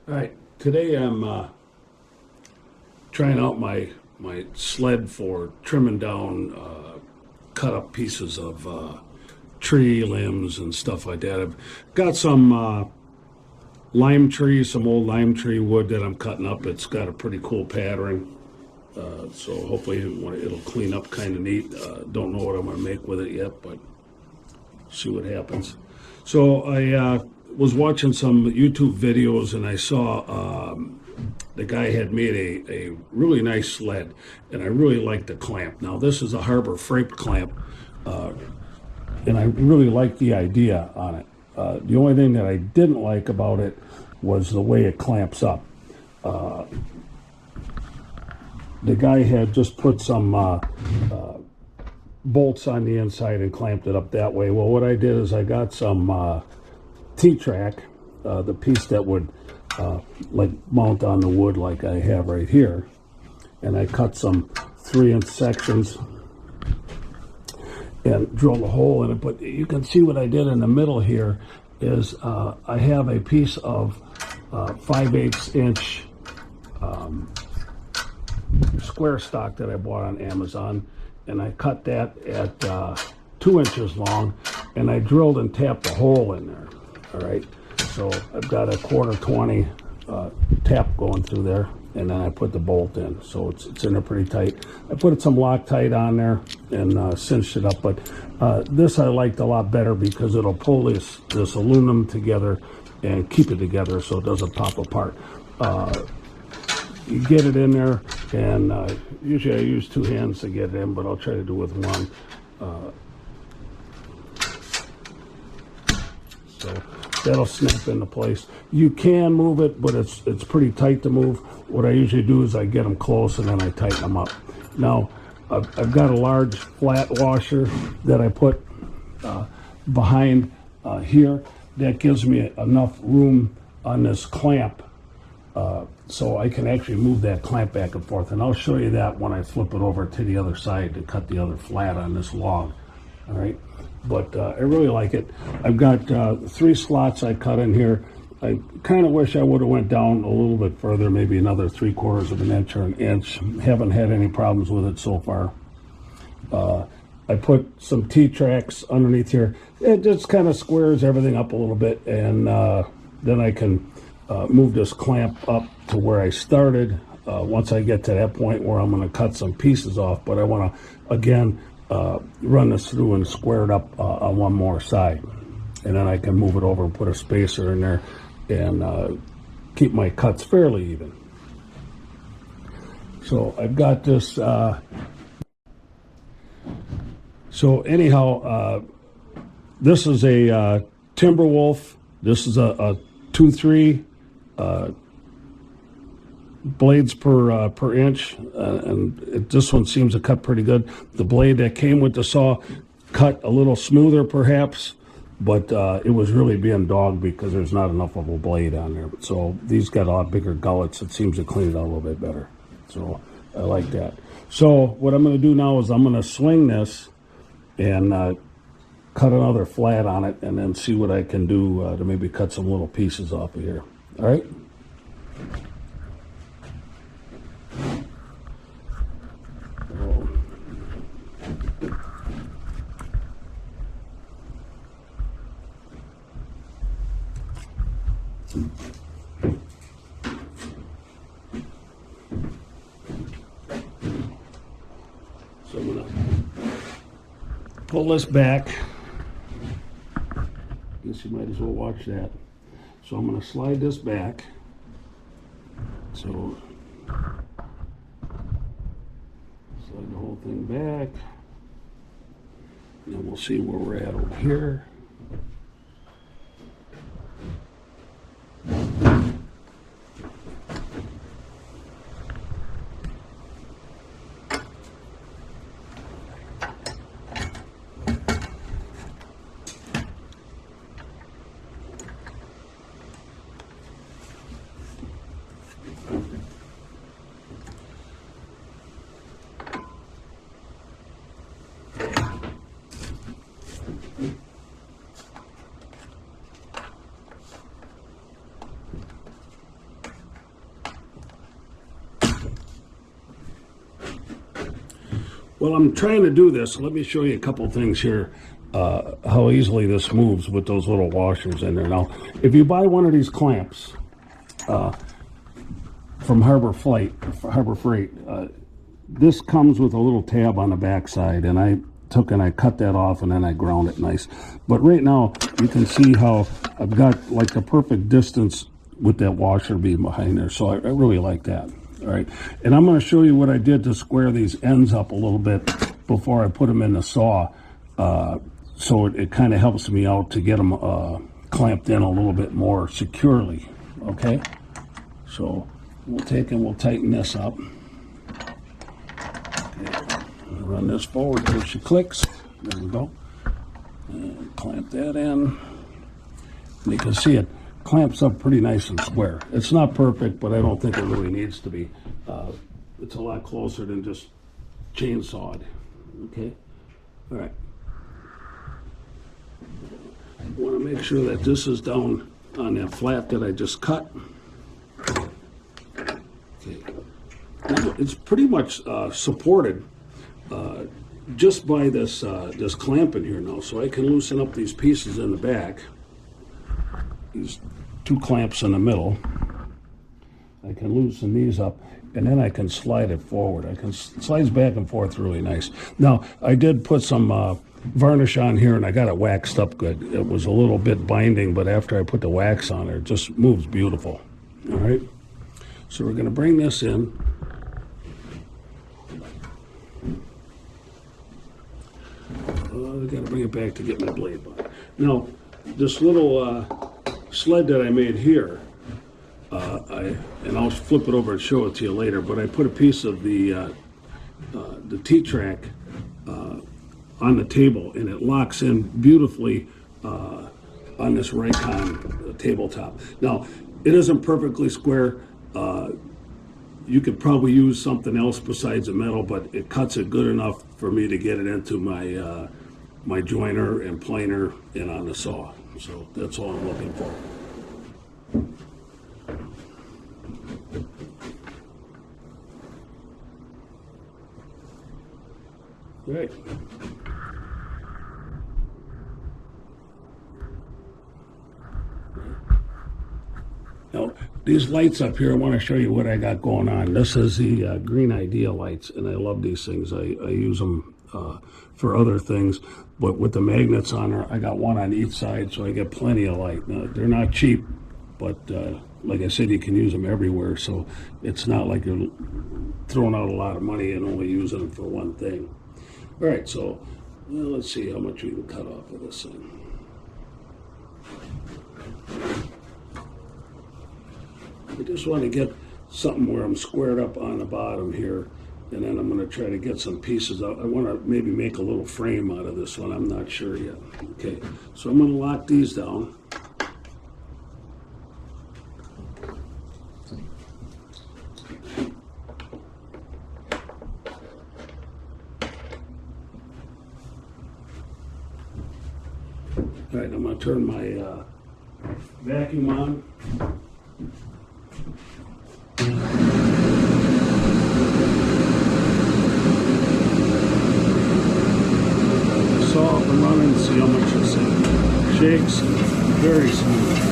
All right, today I'm trying out my sled for trimming down cut up pieces of tree limbs and stuff like that. I've got some lime trees, some old lime tree wood that I'm cutting up. It's got a pretty cool pattern, so hopefully it'll clean up kind of neat. Don't know what I'm going to make with it yet, but see what happens. So I was watching some YouTube videos and I saw the guy had made a really nice sled, and I really like the clamp. Now this is a Harbor Freight clamp, and I really like the idea on it. The only thing that I didn't like about it was the way it clamps up. The guy had just put some bolts on the inside and clamped it up that way. Well, what I did is I got some T-track, the piece that would like mount on the wood like I have right here, and I cut some 3-inch sections and drilled a hole in it. But you can see what I did in the middle here is I have a piece of 5/8 inch square stock that I bought on Amazon, and I cut that at 2 inches long, and I drilled and tapped a hole in there. All right, so I've got a 1/4 tap going through there, and then I put the bolt in, so it's in there pretty tight. I put some Loctite on there and cinched it up, but this I liked a lot better because it'll pull this aluminum together and keep it together so it doesn't pop apart. You get it in there, and usually I use 2 hands to get it in, but I'll try to do it with one. So that'll snap into place. You can move it, but it's pretty tight to move. What I usually do is I get them close and then I tighten them up. Now, I've got a large flat washer that I put behind here. That gives me enough room on this clamp so I can actually move that clamp back and forth. And I'll show you that when I flip it over to the other side to cut the other flat on this log. All right. But I really like it. I've got 3 slots I cut in here. I kind of wish I would have went down a little bit further, maybe another 3/4 of an inch or an inch. Haven't had any problems with it so far. I put some T-tracks underneath here. It just kind of squares everything up a little bit, and then I can move this clamp up to where I started once I get to that point where I'm going to cut some pieces off. But I want to, again, run this through and square it up on one more side, and then I can move it over and put a spacer in there and keep my cuts fairly even. So I've got this so anyhow, this is a Timberwolf. This is a 2-3 blades per inch, and this one seems to cut pretty good. The blade that came with the saw cut a little smoother perhaps, but it was really being dogged because there's not enough of a blade on there. So these got a lot bigger gullets. It seems to clean it out a little bit better, so I like that. So what I'm going to do now is I'm going to swing this and cut another flat on it, and then see what I can do to maybe cut some little pieces off of here. All right. So I'm gonna pull this back. I guess you might as well watch that. So I'm gonna slide this back. So slide the whole thing back. And then we'll see where we're at over here. Well, I'm trying to do this. Let me show you a couple things here, how easily this moves with those little washers in there. Now, if you buy one of these clamps from Harbor Freight, this comes with a little tab on the back side, and I cut that off, and then I ground it nice. But right now, you can see how I've got like the perfect distance with that washer being behind there, so I really like that. All right, and I'm going to show you what I did to square these ends up a little bit before I put them in the saw, so it kind of helps me out to get them clamped in a little bit more securely. Okay, so we'll take and we'll tighten this up. Okay. Run this forward till she clicks. There we go. And clamp that in. And you can see it clamps up pretty nice and square. It's not perfect, but I don't think it really needs to be. It's a lot closer than just chainsawed. Okay? All right. I want to make sure that this is down on that flat that I just cut. Okay. Now, it's pretty much supported just by this this clamp in here now, so I can loosen up these pieces in the back. These two clamps in the middle. I can loosen these up, and then I can slide it forward. I can slide back and forth really nice. Now, I did put some varnish on here, and I got it waxed up good. It was a little bit binding, but after I put the wax on it just moves beautiful. All right, so we're going to bring this in. I got to bring it back to get my blade back. Now, this little sled that I made here, and I'll flip it over and show it to you later, but I put a piece of the T-track on the table, and it locks in beautifully on this Raycon tabletop. Now, it isn't perfectly square. You could probably use something else besides a metal, but it cuts it good enough for me to get it into my my joiner and planer and on the saw. So that's all I'm looking for. Great. Now, these lights up here, I want to show you what I got going on. This is the Green Idea lights, and I love these things. I use them for other things, but with the magnets on there, I got one on each side, so I get plenty of light. Now, they're not cheap, but like I said, you can use them everywhere, so it's not like you're throwing out a lot of money and only using them for one thing. All right, so let's see how much we can cut off of this thing. I just want to get something where I'm squared up on the bottom here, and then I'm going to try to get some pieces out. I want to maybe make a little frame out of this one. I'm not sure yet. Okay, so I'm going to lock these down. All right, I'm going to turn my vacuum on. Saw up and running, see how much it shakes. Very smooth.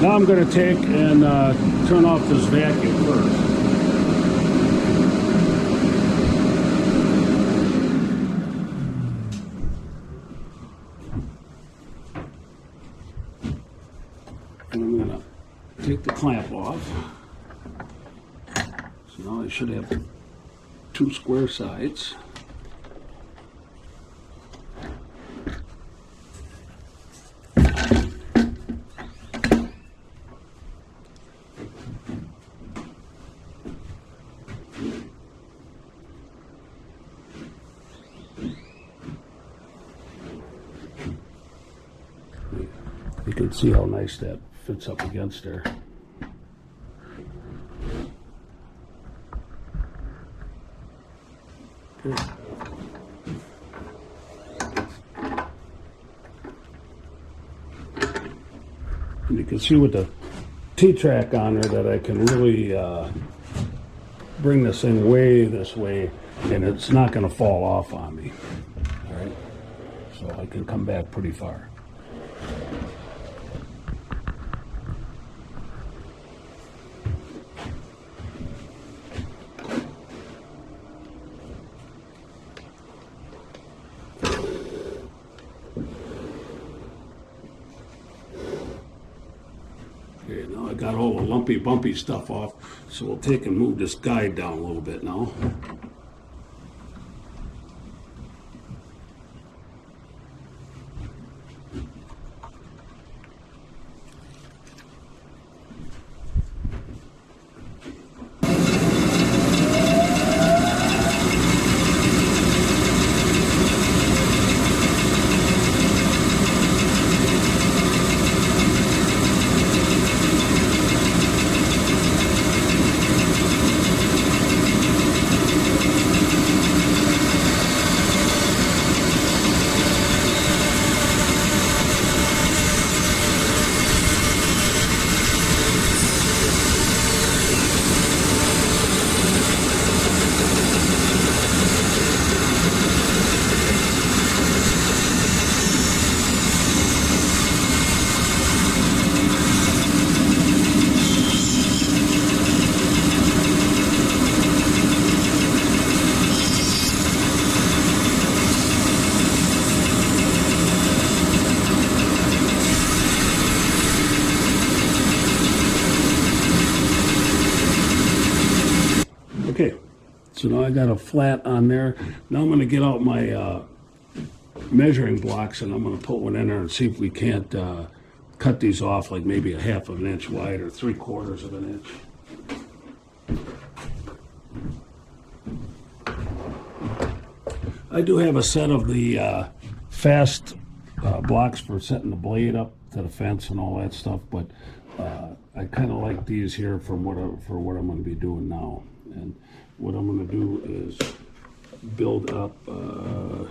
Now I'm going to take and turn off this vacuum first. And I'm going to take the clamp off. So now I should have 2 square sides. You can see how nice that fits up against there. Okay. And you can see with the T-track on there that I can really bring this thing way this way, and it's not going to fall off on me. All right, so I can come back pretty far. Okay, now I got all the lumpy, bumpy stuff off, so we'll take and move this guide down a little bit now. Okay, so now I got a flat on there. Now I'm going to get out my measuring blocks, and I'm going to put one in there and see if we can't cut these off like maybe a 1/2 inch wide or 3/4 of an inch. I do have a set of the fast blocks for setting the blade up to the fence and all that stuff, but I kind of like these here for what I'm going to be doing now. And what I'm going to do is build up, I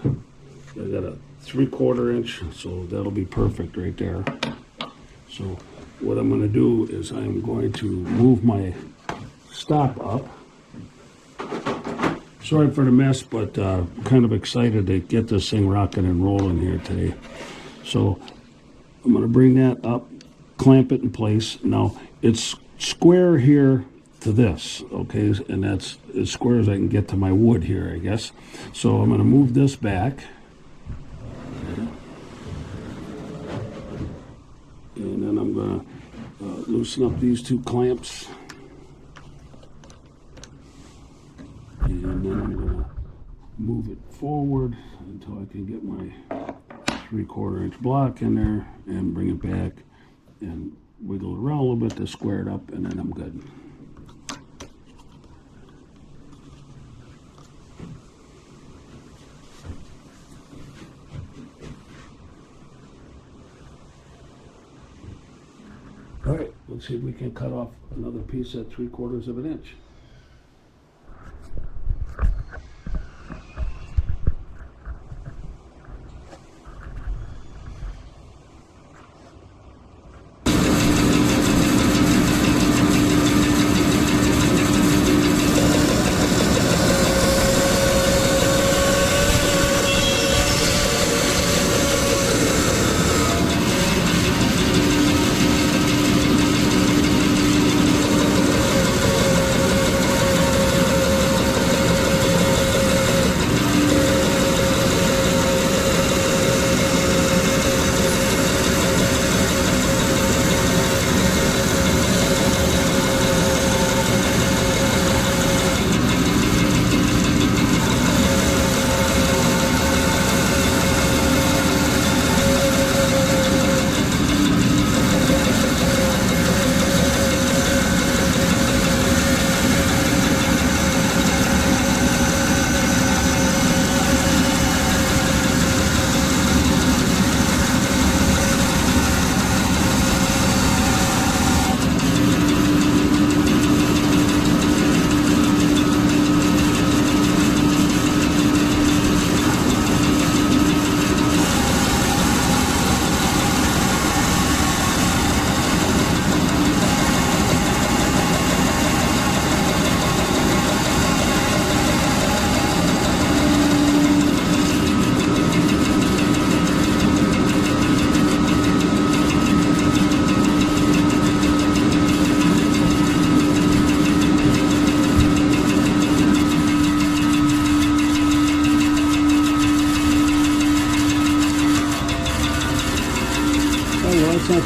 got a 3/4 inch, so that'll be perfect right there. So what I'm going to do is I'm going to move my stop up. Sorry for the mess, but kind of excited to get this thing rocking and rolling here today. So I'm going to bring that up, clamp it in place. Now it's square here to this, okay, and that's as square as I can get to my wood here, I guess. So I'm going to move this back, and then I'm going to loosen up these 2 clamps, and then I'm going to move it forward until I can get my 3/4 inch block in there and bring it back and wiggle it around a little bit to square it up, and then I'm good. All right, let's see if we can cut off another piece at 3/4 of an inch.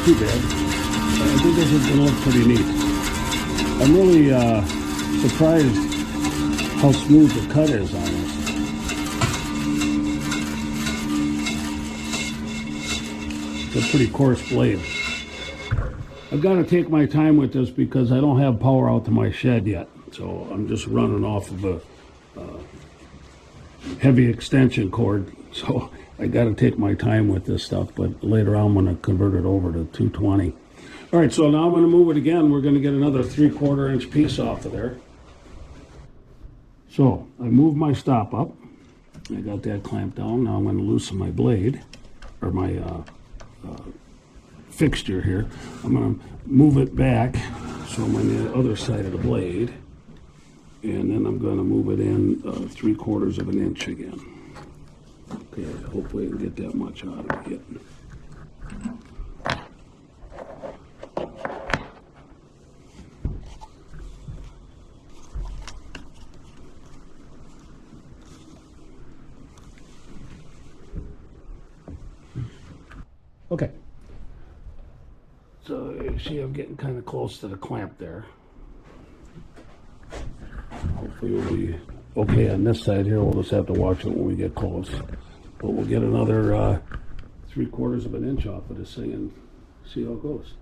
too bad. I think this is going to look pretty neat. I'm really surprised how smooth the cut is on this. It's a pretty coarse blade. I've got to take my time with this because I don't have power out to my shed yet. So I'm just running off of a heavy extension cord. So I got to take my time with this stuff, but later on I'm going to convert it over to 220. All right, so now I'm going to move it again. We're going to get another 3/4 inch piece off of there. So I moved my stop up. I got that clamped down. Now I'm going to loosen my blade, or my fixture here. I'm going to move it back so I'm on the other side of the blade. And then I'm going to move it in 3/4 of an inch again. Okay, hopefully I can get that much out of it. Okay. So you see I'm getting kind of close to the clamp there. Hopefully we'll be okay on this side here. We'll just have to watch it when we get close. But we'll get another 3/4 of an inch off of this thing and see how it goes.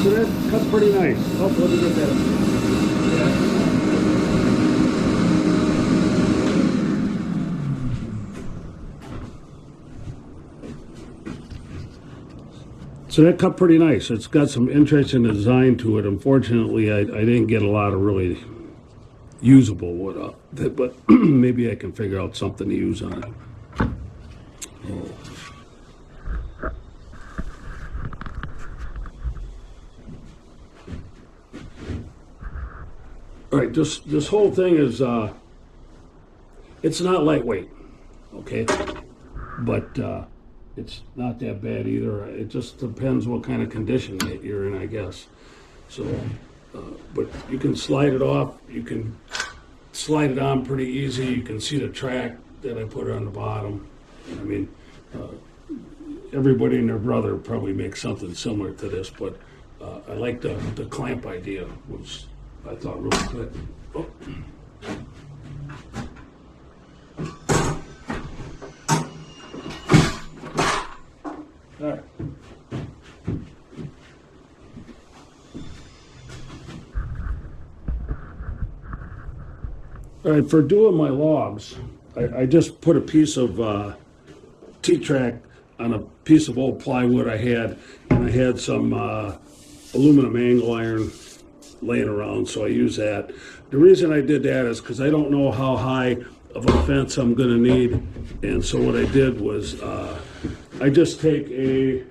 So that cut pretty nice. Oh, let me get that. So that cut pretty nice. It's got some interesting design to it. Unfortunately, I didn't get a lot of really usable wood but maybe I can figure out something to use on it. Oh. All right, this whole thing is, it's not lightweight, okay? But it's not that bad either. It just depends what kind of condition that you're in, I guess. So, but you can slide it off. You can slide it on pretty easy. You can see the track that I put on the bottom. I mean, everybody and their brother probably makes something similar to this, but I like the clamp idea, which I thought really good. Oh. All right. All right, for doing my logs, I just put a piece of T-track on a piece of old plywood I had, and I had some aluminum angle iron laying around, so I use that. The reason I did that is because I don't know how high of a fence I'm gonna need. And so what I did was, I just take a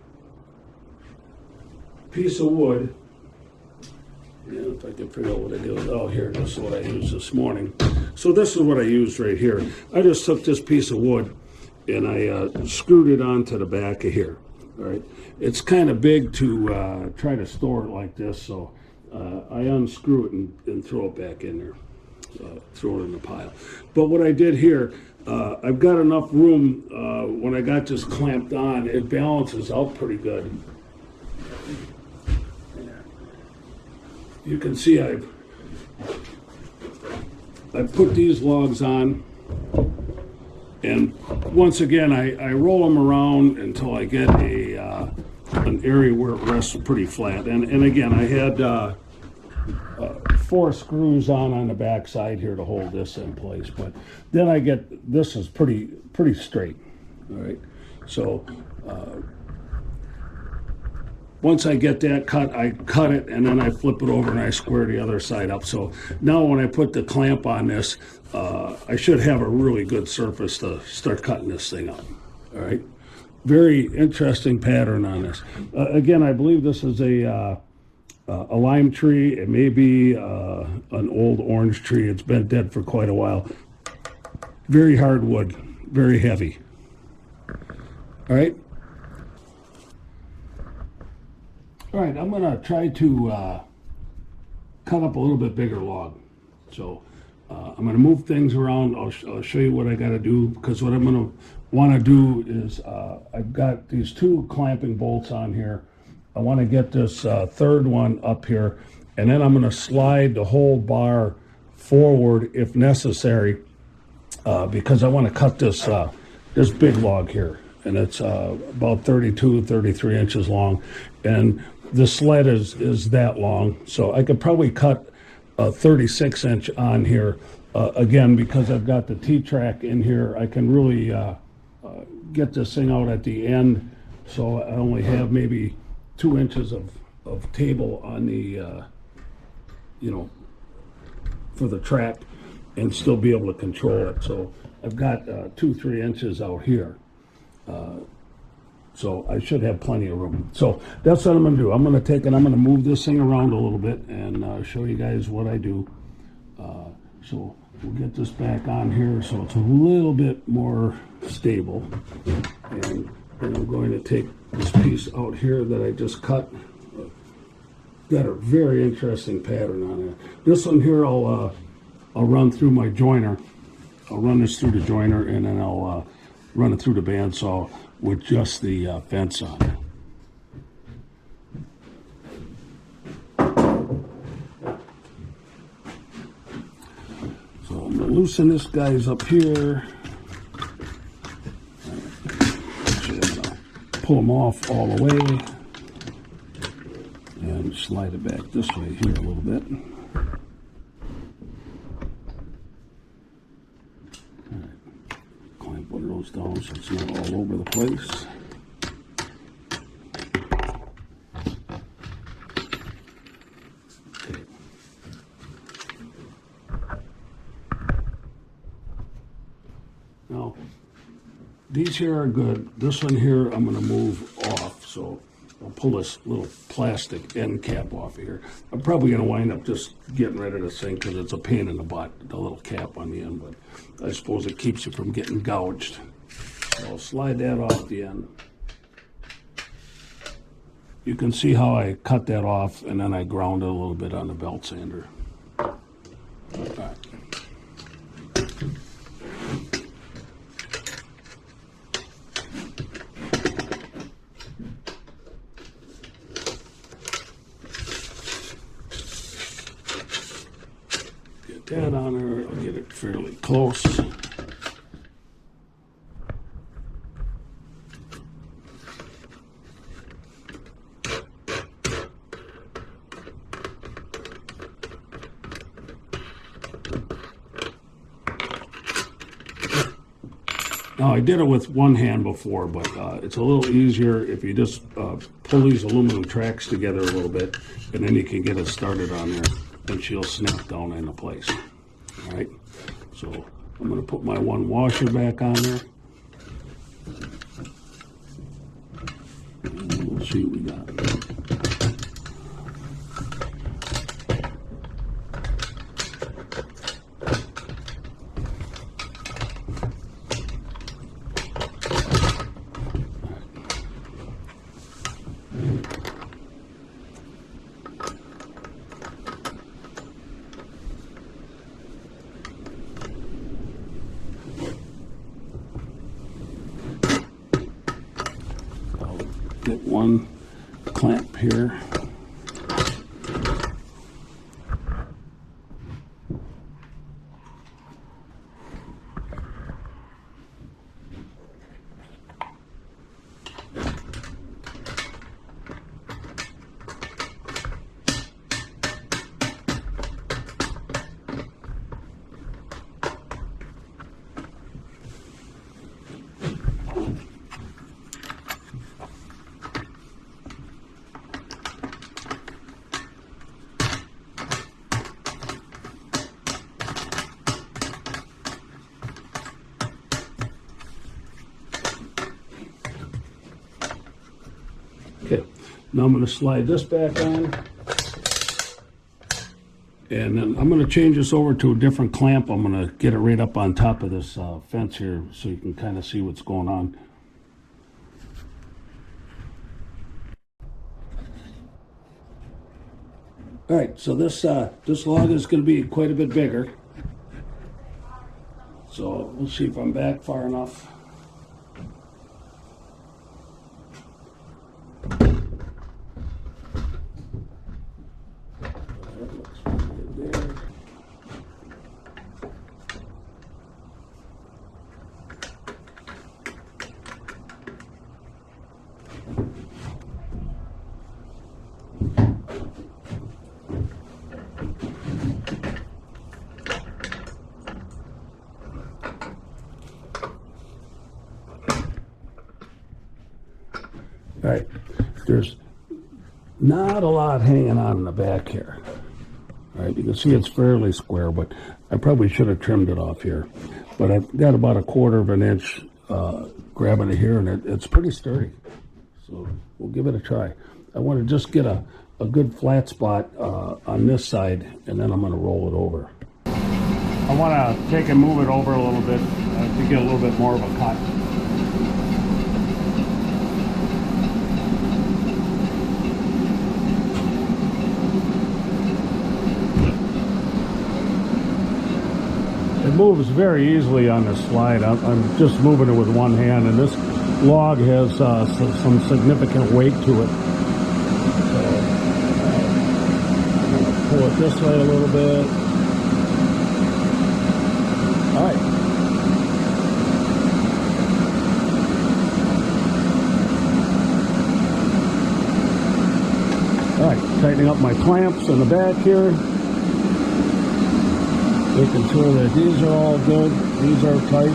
piece of wood. Yeah, if I can figure out what I did. Oh, here, this is what I used this morning. So this is what I used right here. I just took this piece of wood and I screwed it onto the back of here. All right. It's kind of big to try to store it like this, so I unscrew it and throw it back in there. Throw it in the pile. But what I did here, I've got enough room. When I got this clamped on, it balances out pretty good. You can see I've put these logs on, and once again I roll them around until I get an area where it rests pretty flat. And again, I had 4 screws on the back side here to hold this in place, but then I get this is pretty straight. All right, so once I get that cut, I cut it and then I flip it over and I square the other side up. So now when I put the clamp on this, I should have a really good surface to start cutting this thing up. All right, very interesting pattern on this. Again, I believe this is a lime tree. It may be an old orange tree. It's been dead for quite a while. Very hard wood, very heavy. All right. All right, I'm gonna try to cut up a little bit bigger log. So I'm gonna move things around. I'll show you what I gotta do, because what I'm gonna wanna do is I've got these 2 clamping bolts on here. I wanna get this 3rd one up here, and then I'm gonna slide the whole bar forward if necessary, because I wanna cut this big log here. And it's about 32, 33 inches long. And the sled is that long, so I could probably cut a 36-inch on here. Again, because I've got the T-track in here, I can really get this thing out at the end, so I only have maybe 2 inches of table on the, for the track, and still be able to control it. So I've got 2-3 inches out here. So I should have plenty of room. So that's what I'm going to do. I'm going to take and I'm going to move this thing around a little bit and show you guys what I do. So we'll get this back on here so it's a little bit more stable. And then I'm going to take this piece out here that I just cut. Got a very interesting pattern on it. This one here I'll run through my joiner. I'll run this through the joiner, and then I'll run it through the bandsaw with just the fence on it. So I'm going to loosen this guys up here. Actually, I'm going to pull them off all the way and slide it back this way here a little bit. One of those down so it's not all over the place. Okay. Now, these here are good. This one here I'm going to move off, so I'll pull this little plastic end cap off of here. I'm probably going to wind up just getting rid of this thing because it's a pain in the butt, the little cap on the end, but I suppose it keeps you from getting gouged. So I'll slide that off the end. You can see how I cut that off, and then I ground it a little bit on the belt sander. All right. That on there, I'll get it fairly close. Now, I did it with one hand before, but it's a little easier if you just pull these aluminum tracks together a little bit, and then you can get it started on there. and she'll snap down into place. All right, so I'm going to put my one washer back on there. And we'll see what we got. Get one clamp here. Okay, now I'm going to slide this back on, and then I'm going to change this over to a different clamp. I'm going to get it right up on top of this fence here so you can kind of see what's going on. All right, so this log is going to be quite a bit bigger. So we'll see if I'm back far enough. All right, there's not a lot hanging on in the back here. All right, you can see it's fairly square, but I probably should have trimmed it off here. But I've got about a 1/4 of an inch grabbing it here, and it's pretty sturdy. So we'll give it a try. I want to just get a good flat spot on this side, and then I'm going to roll it over. I want to take and move it over a little bit to get a little bit more of a cut. It moves very easily on the slide. I'm just moving it with one hand, and this log has some significant weight to it. So I'm going to pull it this way a little bit. All right. All right, tightening up my clamps in the back here. Making sure that these are all good, these are tight.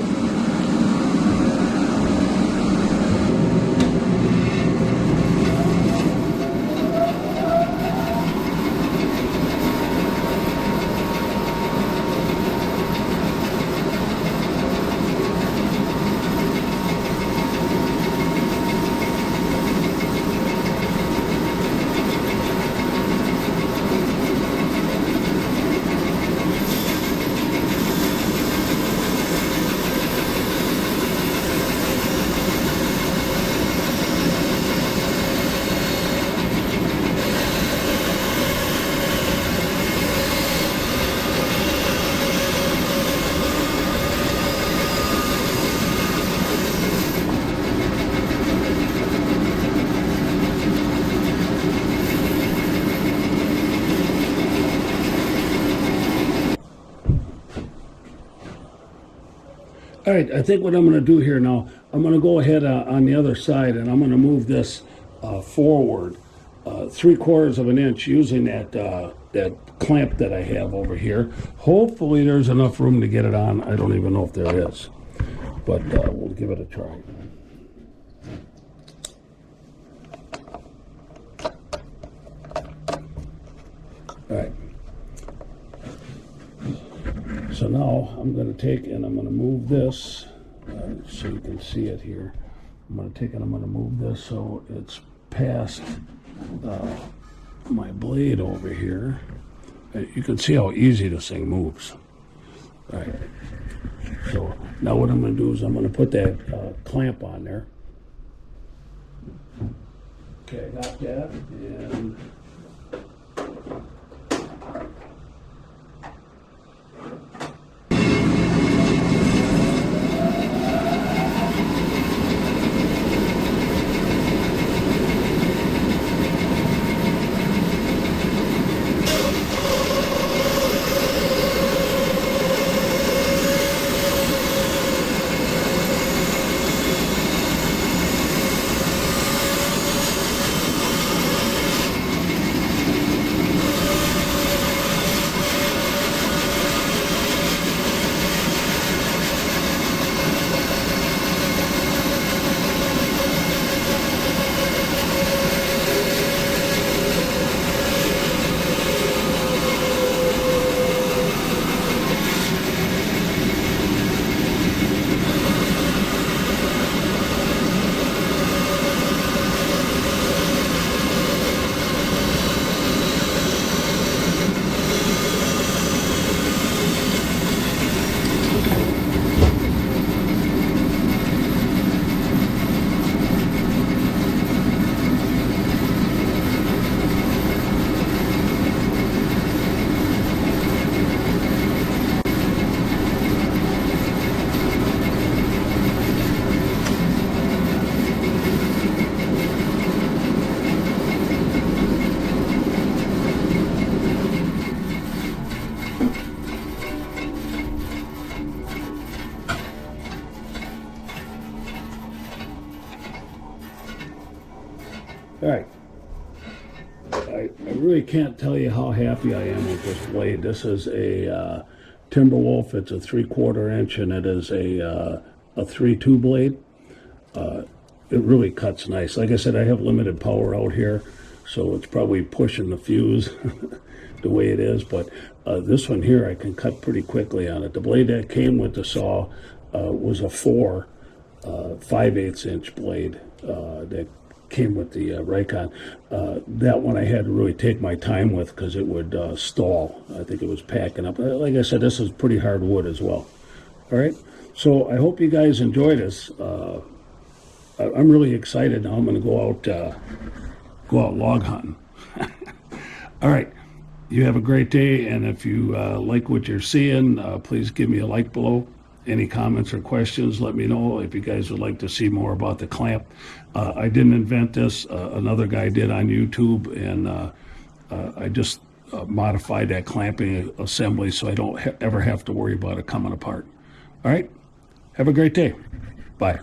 All right, I think what I'm going to do here now, I'm going to go ahead on the other side, and I'm going to move this forward 3/4 of an inch using that clamp that I have over here. Hopefully there's enough room to get it on. I don't even know if there is, but we'll give it a try. All right, So now I'm going to take and I'm going to move this so you can see it here. I'm going to take and I'm going to move this so it's past my blade over here. You can see how easy this thing moves. All right. So now what I'm going to do is I'm going to put that clamp on there. Okay, I got that. And all right. I really can't tell you how happy I am with this blade. This is a Timberwolf. It's a 3/4 inch, and it is a 3/2 blade. It really cuts nice. Like I said, I have limited power out here, so it's probably pushing the fuse the way it is. But this one here, I can cut pretty quickly on it. The blade that came with the saw was a 5/8 inch blade that came with the Raycon. That one I had to really take my time with because it would stall. I think it was packing up. Like I said, this is pretty hard wood as well. All right, so I hope you guys enjoy this. I'm really excited now. I'm going to go out log hunting. All right, you have a great day, and if you like what you're seeing, please give me a like below. Any comments or questions, let me know. If you guys would like to see more about the clamp, I didn't invent this. Another guy did on YouTube, and I just modified that clamping assembly so I don't ever have to worry about it coming apart. All right, have a great day. Bye.